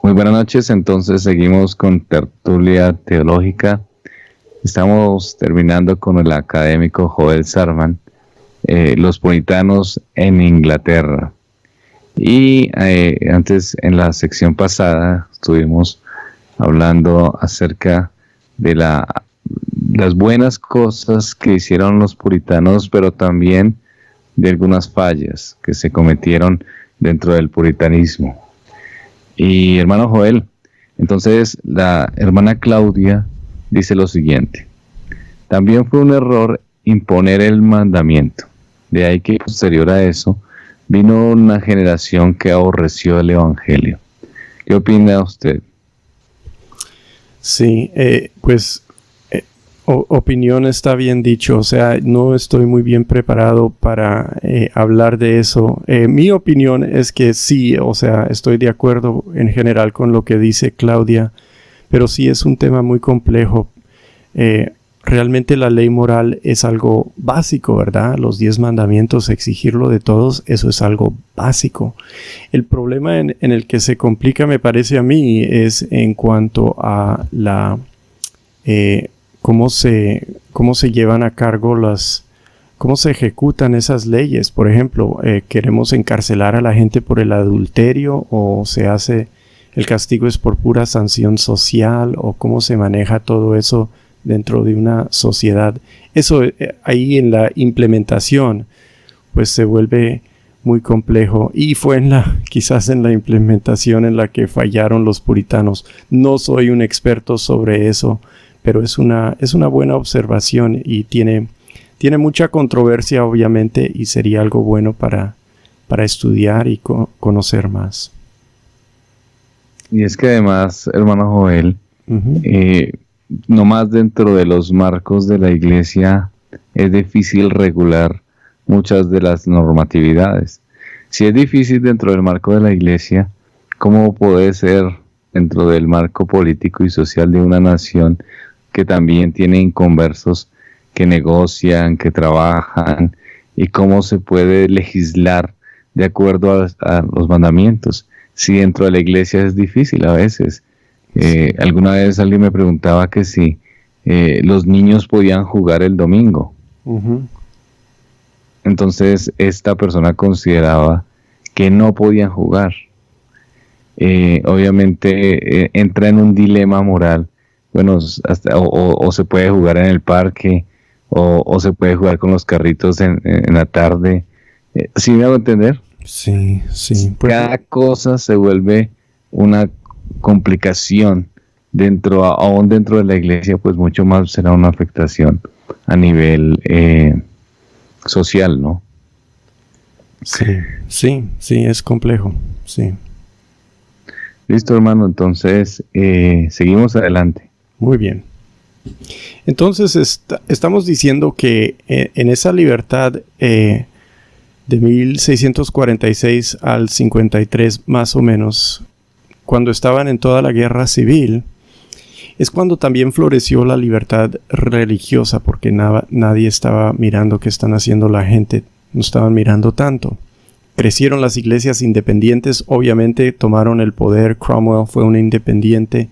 Muy buenas noches, entonces seguimos con tertulia teológica. Estamos terminando con el académico Joel Sarman, los puritanos en Inglaterra. Y antes, en la sección pasada, estuvimos hablando acerca de las buenas cosas que hicieron los puritanos, pero también de algunas fallas que se cometieron dentro del puritanismo. Y hermano Joel, entonces la hermana Claudia dice lo siguiente: también fue un error imponer el mandamiento. De ahí que posterior a eso vino una generación que aborreció el evangelio. ¿Qué opina usted? Sí, opinión está bien dicho, o sea, no estoy muy bien preparado para hablar de eso. Mi opinión es que sí, o sea, estoy de acuerdo en general con lo que dice Claudia, pero sí es un tema muy complejo. Realmente la ley moral es algo básico, ¿verdad? Los 10 mandamientos, exigirlo de todos, eso es algo básico. El problema en el que se complica, me parece a mí, es en cuanto a la... cómo se llevan a cargo cómo se ejecutan esas leyes. Por ejemplo, queremos encarcelar a la gente por el adulterio, o el castigo es por pura sanción social, o cómo se maneja todo eso dentro de una sociedad. Eso ahí en la implementación pues se vuelve muy complejo, y fue quizás en la implementación en la que fallaron los puritanos. No soy un experto sobre eso, pero es una buena observación y tiene mucha controversia, obviamente, y sería algo bueno para estudiar y conocer más. Y es que además, hermano Joel, no más dentro de los marcos de la iglesia es difícil regular muchas de las normatividades. Si es difícil dentro del marco de la iglesia, ¿cómo puede ser dentro del marco político y social de una nación que también tiene inconversos que negocian, que trabajan, y cómo se puede legislar de acuerdo a los mandamientos? Si dentro de la iglesia es difícil a veces. Alguna vez alguien me preguntaba que si los niños podían jugar el domingo. Entonces esta persona consideraba que no podían jugar. Obviamente entra en un dilema moral. Bueno, o se puede jugar en el parque, o se puede jugar con los carritos en la tarde. ¿Sí me hago entender? Sí. Cada cosa se vuelve una complicación aún dentro de la iglesia, pues mucho más será una afectación a nivel social, ¿no? Sí, es complejo, sí. Listo, hermano, entonces seguimos adelante. Muy bien. Entonces estamos diciendo que en esa libertad de 1646 al 53 más o menos, cuando estaban en toda la guerra civil, es cuando también floreció la libertad religiosa, porque nadie estaba mirando qué están haciendo la gente, no estaban mirando tanto. Crecieron las iglesias independientes, obviamente tomaron el poder. Cromwell fue un independiente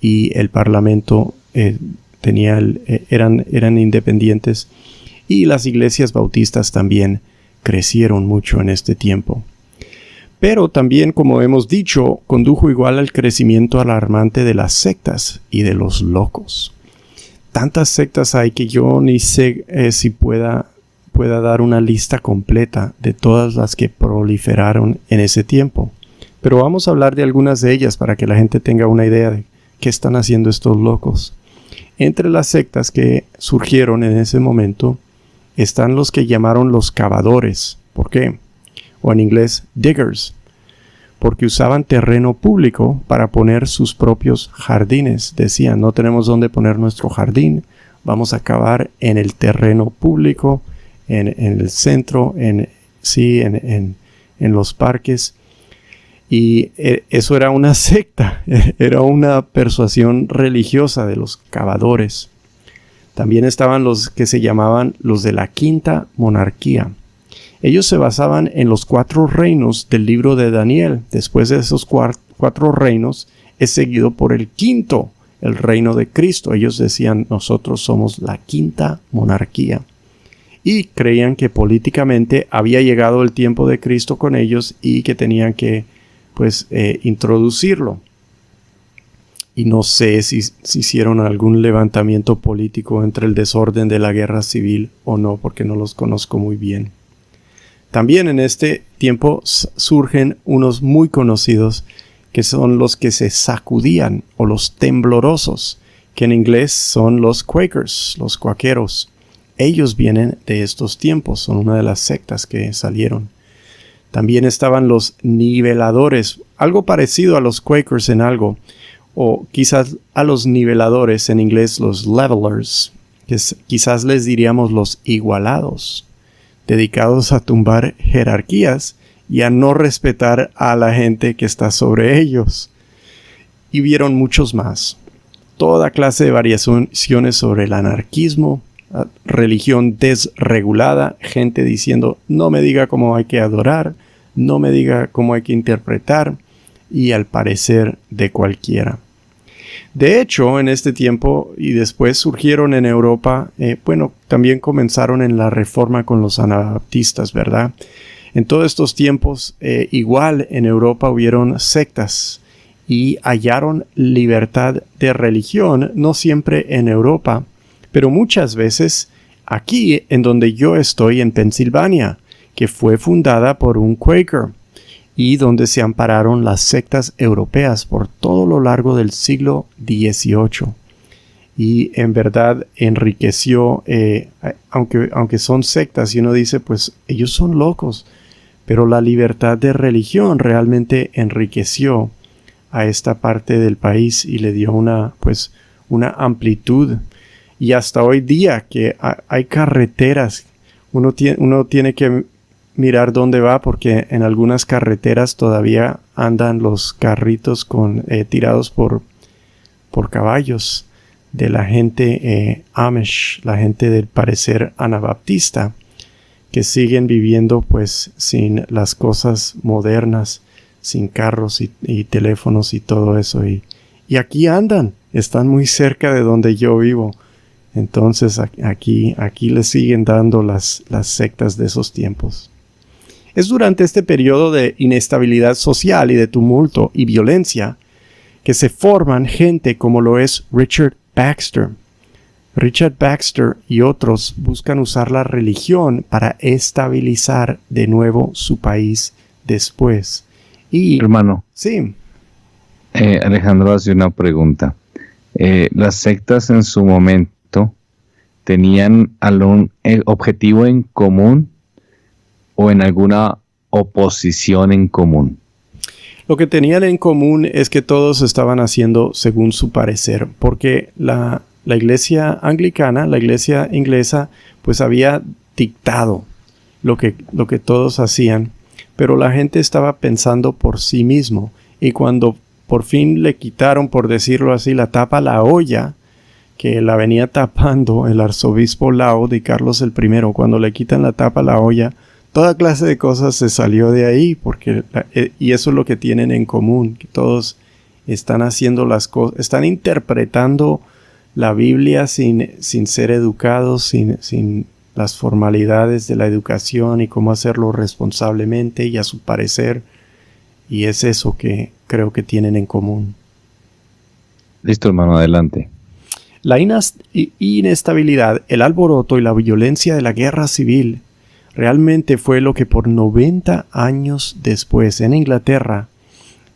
y el parlamento eran independientes, y las iglesias bautistas también crecieron mucho en este tiempo. Pero también, como hemos dicho, condujo igual al crecimiento alarmante de las sectas y de los locos. Tantas sectas hay que yo ni sé si pueda dar una lista completa de todas las que proliferaron en ese tiempo. Pero vamos a hablar de algunas de ellas para que la gente tenga una idea de qué están haciendo estos locos. Entre las sectas que surgieron en ese momento están los que llamaron los cavadores. ¿Por qué? O en inglés, diggers, porque usaban terreno público para poner sus propios jardines. Decían, no tenemos dónde poner nuestro jardín, vamos a cavar en el terreno público, en el centro, en los parques. Y eso era una secta, era una persuasión religiosa de los cavadores. También estaban los que se llamaban los de la Quinta Monarquía. Ellos se basaban en los 4 reinos del libro de Daniel. Después de esos 4 reinos, es seguido por el quinto, el reino de Cristo. Ellos decían, nosotros somos la quinta monarquía. Y creían que políticamente había llegado el tiempo de Cristo con ellos y que tenían que, introducirlo. Y no sé si hicieron algún levantamiento político entre el desorden de la guerra civil o no, porque no los conozco muy bien. También en este tiempo surgen unos muy conocidos, que son los que se sacudían, o los temblorosos, que en inglés son los Quakers, los cuáqueros. Ellos vienen de estos tiempos, son una de las sectas que salieron. También estaban los niveladores, algo parecido a los Quakers en algo, o quizás a los niveladores, en inglés los levelers, que quizás les diríamos los igualados, dedicados a tumbar jerarquías y a no respetar a la gente que está sobre ellos. Y vieron muchos más. Toda clase de variaciones sobre el anarquismo, religión desregulada, gente diciendo no me diga cómo hay que adorar, no me diga cómo hay que interpretar, y al parecer de cualquiera. De hecho, en este tiempo y después surgieron en Europa, también comenzaron en la Reforma con los anabaptistas, ¿verdad? En todos estos tiempos, igual en Europa hubieron sectas y hallaron libertad de religión, no siempre en Europa, pero muchas veces aquí en donde yo estoy, en Pensilvania, que fue fundada por un Quaker, y donde se ampararon las sectas europeas por todo lo largo del siglo XVIII. Y en verdad enriqueció, aunque son sectas y uno dice, pues ellos son locos, pero la libertad de religión realmente enriqueció a esta parte del país y le dio una amplitud. Y hasta hoy día que hay carreteras, uno tiene que mirar dónde va, porque en algunas carreteras todavía andan los carritos tirados por caballos de la gente Amish, la gente del parecer anabaptista, que siguen viviendo pues sin las cosas modernas, sin carros y teléfonos y todo eso. Y aquí andan, están muy cerca de donde yo vivo. Entonces aquí les siguen dando las sectas de esos tiempos. Es durante este periodo de inestabilidad social y de tumulto y violencia que se forman gente como lo es Richard Baxter. Richard Baxter y otros buscan usar la religión para estabilizar de nuevo su país después. Y, hermano, sí. Alejandro hace una pregunta. ¿Las sectas en su momento tenían algún objetivo en común o en alguna oposición en común? Lo que tenían en común es que todos estaban haciendo según su parecer, porque la iglesia anglicana, la iglesia inglesa, pues había dictado lo que todos hacían, pero la gente estaba pensando por sí mismo, y cuando por fin le quitaron, por decirlo así, la tapa a la olla, que la venía tapando el arzobispo Laud y Carlos I, cuando le quitan la tapa a la olla, toda clase de cosas se salió de ahí, y eso es lo que tienen en común, que todos están haciendo las cosas, están interpretando la Biblia sin ser educados, sin las formalidades de la educación y cómo hacerlo responsablemente y a su parecer, y es eso que creo que tienen en común. Listo, hermano, adelante. La inestabilidad, el alboroto y la violencia de la guerra civil realmente fue lo que por 90 años después en Inglaterra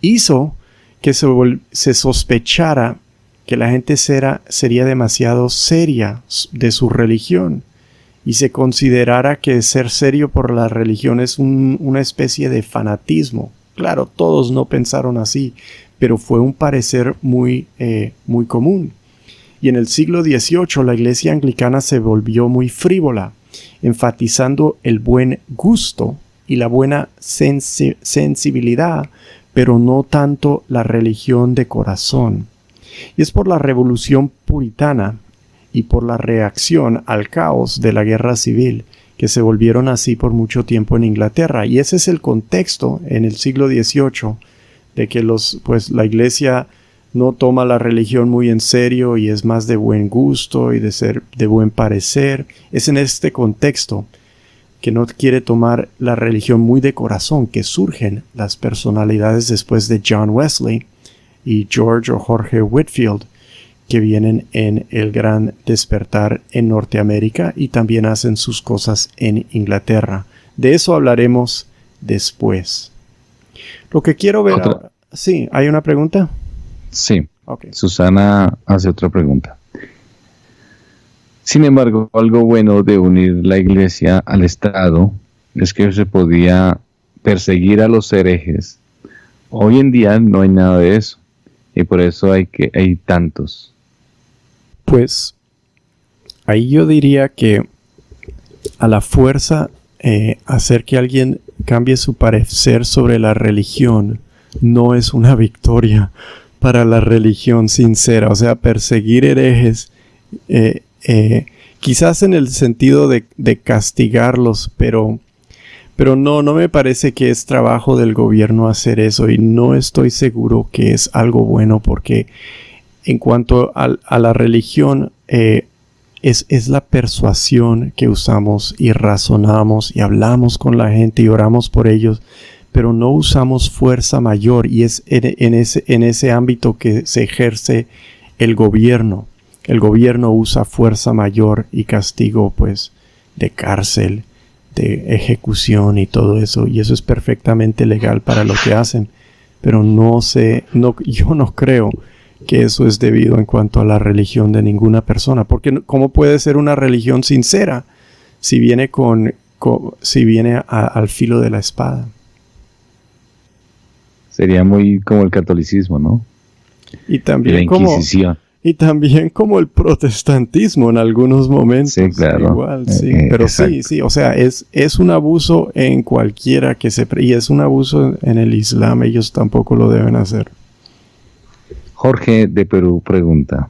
hizo que se sospechara que la gente sería demasiado seria de su religión y se considerara que ser serio por la religión es una especie de fanatismo. Claro, todos no pensaron así, pero fue un parecer muy común. Y en el siglo XVIII la iglesia anglicana se volvió muy frívola, enfatizando el buen gusto y la buena sensibilidad, pero no tanto la religión de corazón. Y es por la revolución puritana y por la reacción al caos de la guerra civil que se volvieron así por mucho tiempo en Inglaterra. Y ese es el contexto en el siglo XVIII de que la iglesia no toma la religión muy en serio y es más de buen gusto y de buen parecer. Es en este contexto que no quiere tomar la religión muy de corazón que surgen las personalidades después de John Wesley y George o Jorge Whitefield, que vienen en el gran despertar en Norteamérica y también hacen sus cosas en Inglaterra. De eso hablaremos después. Lo que quiero ver ahora... Sí, ¿hay una pregunta? Sí. Okay. Susana hace otra pregunta. Sin embargo, algo bueno de unir la iglesia al Estado es que se podía perseguir a los herejes. Hoy en día no hay nada de eso y por eso hay tantos. Pues ahí yo diría que a la fuerza hacer que alguien cambie su parecer sobre la religión no es una victoria para la religión sincera. O sea, perseguir herejes, quizás en el sentido de castigarlos, pero no me parece que es trabajo del gobierno hacer eso, y no estoy seguro que es algo bueno, porque en cuanto a la religión, es la persuasión que usamos y razonamos y hablamos con la gente y oramos por ellos, pero no usamos fuerza mayor, y es en ese ámbito que se ejerce el gobierno. El gobierno usa fuerza mayor y castigo, pues, de cárcel, de ejecución y todo eso, y eso es perfectamente legal para lo que hacen, pero yo no creo que eso es debido en cuanto a la religión de ninguna persona, porque ¿cómo puede ser una religión sincera si viene al filo de la espada? Sería muy como el catolicismo, ¿no? Y también la Inquisición. Y también como el protestantismo en algunos momentos. Sí, claro. Igual, sí. Pero sí, o sea, es un abuso en cualquiera y es un abuso en el Islam. Ellos tampoco lo deben hacer. Jorge de Perú pregunta: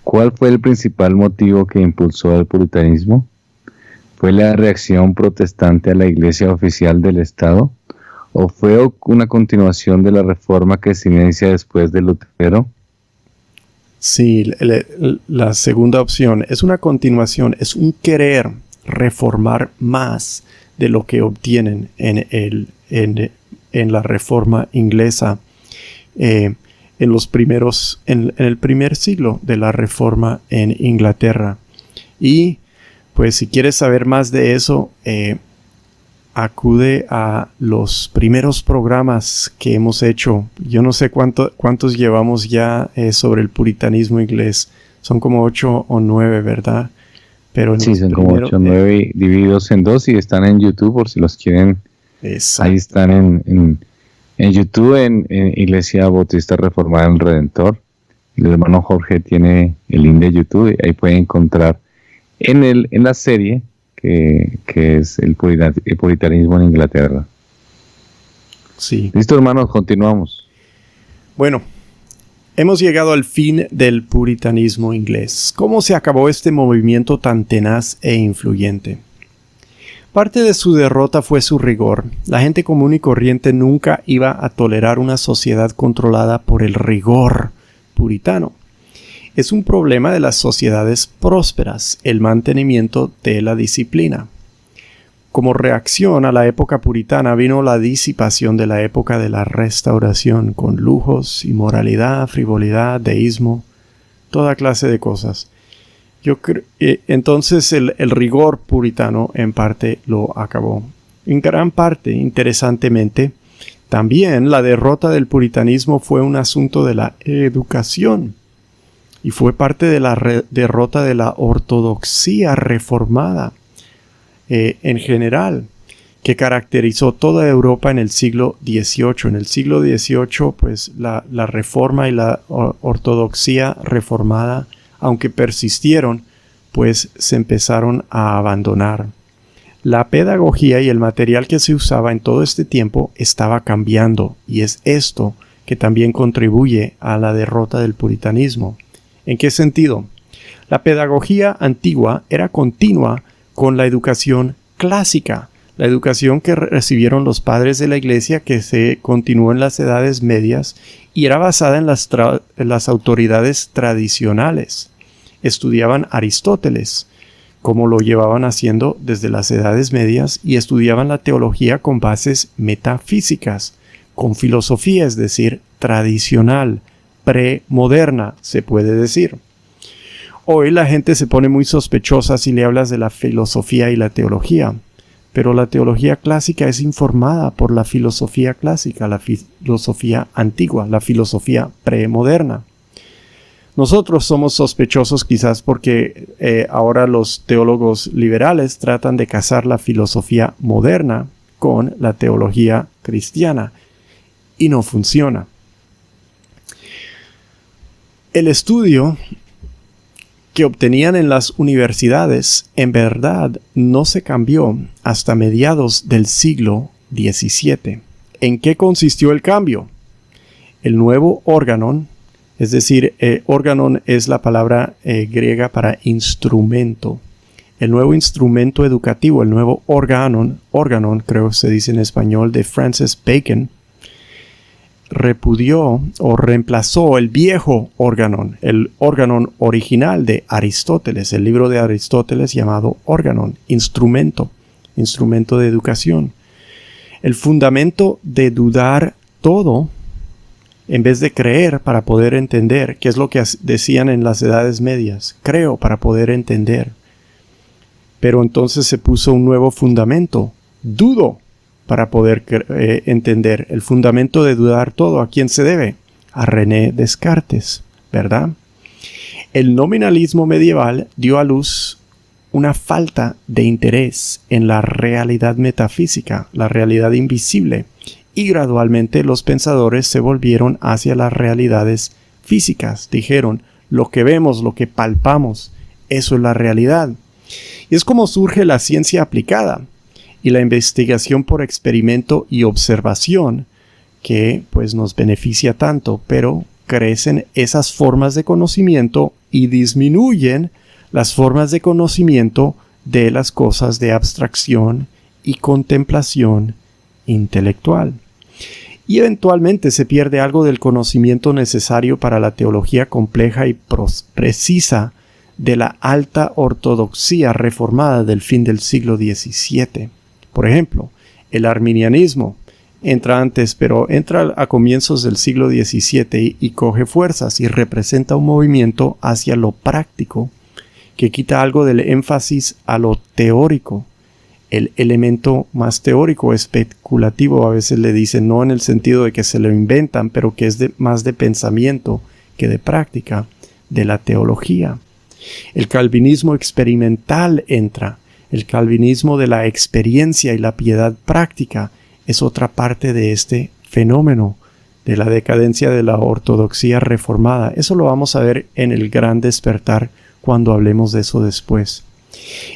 ¿cuál fue el principal motivo que impulsó al puritanismo? ¿Fue la reacción protestante a la iglesia oficial del Estado? ¿O fue una continuación de la reforma que se inicia después de Lutero? Sí, la segunda opción es una continuación, es un querer reformar más de lo que obtienen en la reforma inglesa en el primer siglo de la reforma en Inglaterra. Y pues si quieres saber más de eso, acude a los primeros programas que hemos hecho. Yo no sé cuántos llevamos ya sobre el puritanismo inglés. Son como 8 o 9, ¿verdad? Pero sí, son como 8 o 9 divididos en 2 y están en YouTube por si los quieren. Exacto. Ahí están en YouTube, en Iglesia Bautista Reformada del Redentor. El hermano Jorge tiene el link de YouTube y ahí pueden encontrar en la serie que es el puritanismo en Inglaterra. Sí. Listo, hermanos, continuamos. Bueno, hemos llegado al fin del puritanismo inglés. ¿Cómo se acabó este movimiento tan tenaz e influyente? Parte de su derrota fue su rigor. La gente común y corriente nunca iba a tolerar una sociedad controlada por el rigor puritano. Es un problema de las sociedades prósperas, el mantenimiento de la disciplina. Como reacción a la época puritana vino la disipación de la época de la Restauración, con lujos, inmoralidad, frivolidad, deísmo, toda clase de cosas. Entonces el rigor puritano en parte lo acabó. En gran parte, interesantemente, también la derrota del puritanismo fue un asunto de la educación. Y fue parte de la derrota de la ortodoxia reformada en general, que caracterizó toda Europa en el siglo XVIII. En el siglo XVIII, pues la reforma y la ortodoxia reformada, aunque persistieron, pues se empezaron a abandonar. La pedagogía y el material que se usaba en todo este tiempo estaba cambiando, y es esto que también contribuye a la derrota del puritanismo. ¿En qué sentido? La pedagogía antigua era continua con la educación clásica. La educación que recibieron los padres de la iglesia, que se continuó en las edades medias y era basada en las autoridades tradicionales. Estudiaban Aristóteles, como lo llevaban haciendo desde las edades medias, y estudiaban la teología con bases metafísicas, con filosofía, es decir, tradicional, premoderna, se puede decir. Hoy la gente se pone muy sospechosa si le hablas de la filosofía y la teología, pero la teología clásica es informada por la filosofía clásica, la filosofía antigua, la filosofía premoderna. Nosotros somos sospechosos quizás porque ahora los teólogos liberales tratan de casar la filosofía moderna con la teología cristiana y no funciona. El estudio que obtenían en las universidades en verdad no se cambió hasta mediados del siglo XVII. ¿En qué consistió el cambio? El nuevo organon, es decir, organon es la palabra griega para instrumento. El nuevo instrumento educativo, el nuevo organon creo que se dice en español, de Francis Bacon, repudió o reemplazó el viejo organon, el organon original de Aristóteles, el libro de Aristóteles llamado organon, instrumento de educación. El fundamento de dudar todo en vez de creer para poder entender, que es lo que decían en las edades medias, creo para poder entender. Pero entonces se puso un nuevo fundamento, dudo para poder entender. El fundamento de dudar todo, ¿a quién se debe? A René Descartes, ¿verdad? El nominalismo medieval dio a luz una falta de interés en la realidad metafísica, la realidad invisible, y gradualmente los pensadores se volvieron hacia las realidades físicas. Dijeron, lo que vemos, lo que palpamos, eso es la realidad. Y es como surge la ciencia aplicada y la investigación por experimento y observación, que pues nos beneficia tanto, pero crecen esas formas de conocimiento y disminuyen las formas de conocimiento de las cosas de abstracción y contemplación intelectual. Y eventualmente se pierde algo del conocimiento necesario para la teología compleja y precisa de la alta ortodoxia reformada del fin del siglo XVII. Por ejemplo, el arminianismo entra antes, pero entra a comienzos del siglo XVII y coge fuerzas y representa un movimiento hacia lo práctico que quita algo del énfasis a lo teórico. El elemento más teórico, especulativo, a veces le dicen, no en el sentido de que se lo inventan, pero que es más de pensamiento que de práctica, de la teología. El calvinismo experimental entra. El calvinismo de la experiencia y la piedad práctica es otra parte de este fenómeno de la decadencia de la ortodoxia reformada. Eso lo vamos a ver en el gran despertar cuando hablemos de eso después.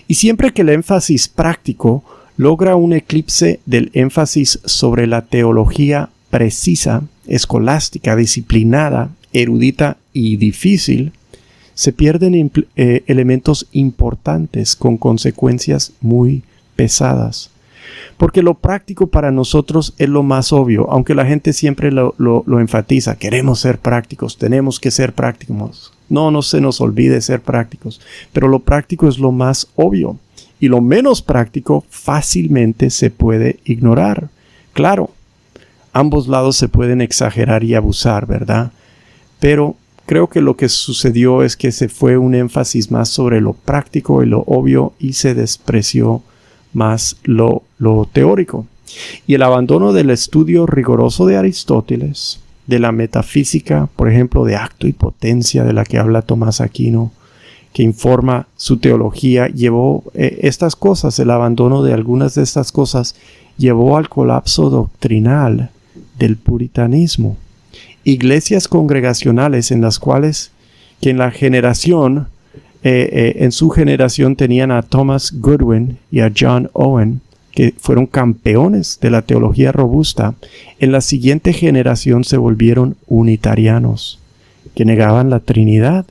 Y siempre que el énfasis práctico logra un eclipse del énfasis sobre la teología precisa, escolástica, disciplinada, erudita y difícil, se pierden elementos importantes con consecuencias muy pesadas. Porque lo práctico para nosotros es lo más obvio, aunque la gente siempre lo enfatiza. Queremos ser prácticos, tenemos que ser prácticos. No se nos olvide ser prácticos. Pero lo práctico es lo más obvio. Y lo menos práctico fácilmente se puede ignorar. Claro, ambos lados se pueden exagerar y abusar, ¿verdad? Pero creo que lo que sucedió es que se fue un énfasis más sobre lo práctico y lo obvio y se despreció más lo teórico. Y el abandono del estudio riguroso de Aristóteles, de la metafísica, por ejemplo, de acto y potencia de la que habla Tomás Aquino, que informa su teología, llevó estas cosas, el abandono de algunas de estas cosas, llevó al colapso doctrinal del puritanismo. Iglesias congregacionales en las cuales, que en la generación, en su generación tenían a Thomas Goodwin y a John Owen, que fueron campeones de la teología robusta, en la siguiente generación se volvieron unitarianos, que negaban la Trinidad.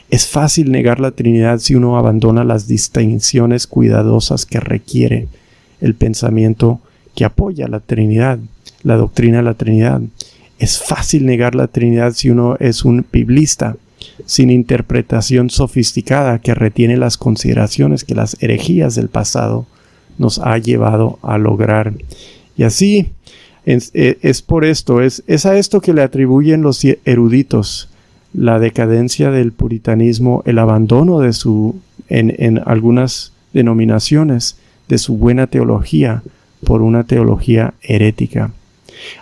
Es fácil negar la Trinidad si uno abandona las distinciones cuidadosas que requiere el pensamiento que apoya la Trinidad, la doctrina de la Trinidad. Es fácil negar la Trinidad si uno es un biblista, sin interpretación sofisticada que retiene las consideraciones que las herejías del pasado nos ha llevado a lograr. Y así es por esto, es a esto que le atribuyen los eruditos la decadencia del puritanismo, el abandono de en algunas denominaciones, de su buena teología por una teología herética.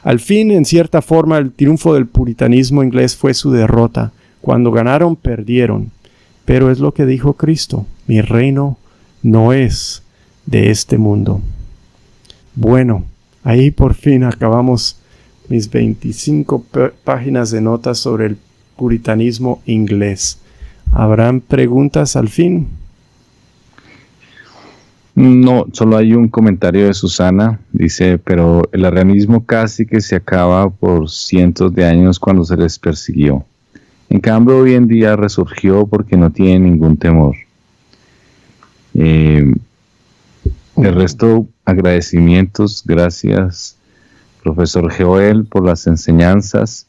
Al fin, en cierta forma, el triunfo del puritanismo inglés fue su derrota. Cuando ganaron, perdieron. Pero es lo que dijo Cristo: mi reino no es de este mundo. Bueno, ahí por fin acabamos mis 25 páginas de notas sobre el puritanismo inglés. ¿Habrán preguntas al fin? No, solo hay un comentario de Susana. Dice, pero el arrianismo casi que se acaba por cientos de años cuando se les persiguió. En cambio, hoy en día resurgió porque no tiene ningún temor. De resto, agradecimientos. Gracias, profesor Joel, por las enseñanzas.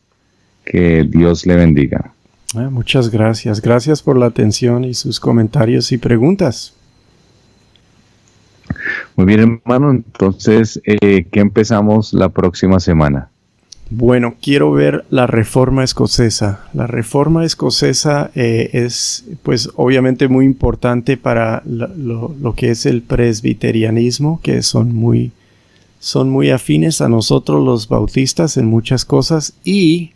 Que Dios le bendiga. Muchas gracias. Gracias por la atención y sus comentarios y preguntas. Muy bien, hermano. Entonces, ¿qué empezamos la próxima semana? Bueno, quiero ver la Reforma Escocesa. La Reforma Escocesa es, pues, obviamente muy importante para lo que es el presbiterianismo, que son muy afines a nosotros los bautistas en muchas cosas, y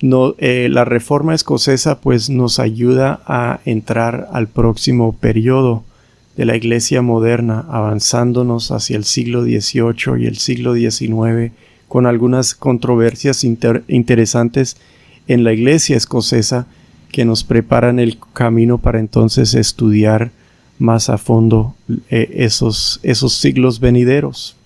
la Reforma Escocesa pues nos ayuda a entrar al próximo periodo de la Iglesia moderna, avanzándonos hacia el siglo XVIII y el siglo XIX, con algunas controversias interesantes en la Iglesia escocesa que nos preparan el camino para entonces estudiar más a fondo esos siglos venideros.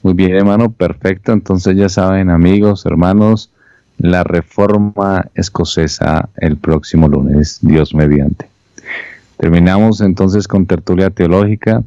Muy bien, hermano, perfecto. Entonces ya saben, amigos, hermanos, la Reforma Escocesa el próximo lunes, Dios mediante. Terminamos entonces con tertulia teológica.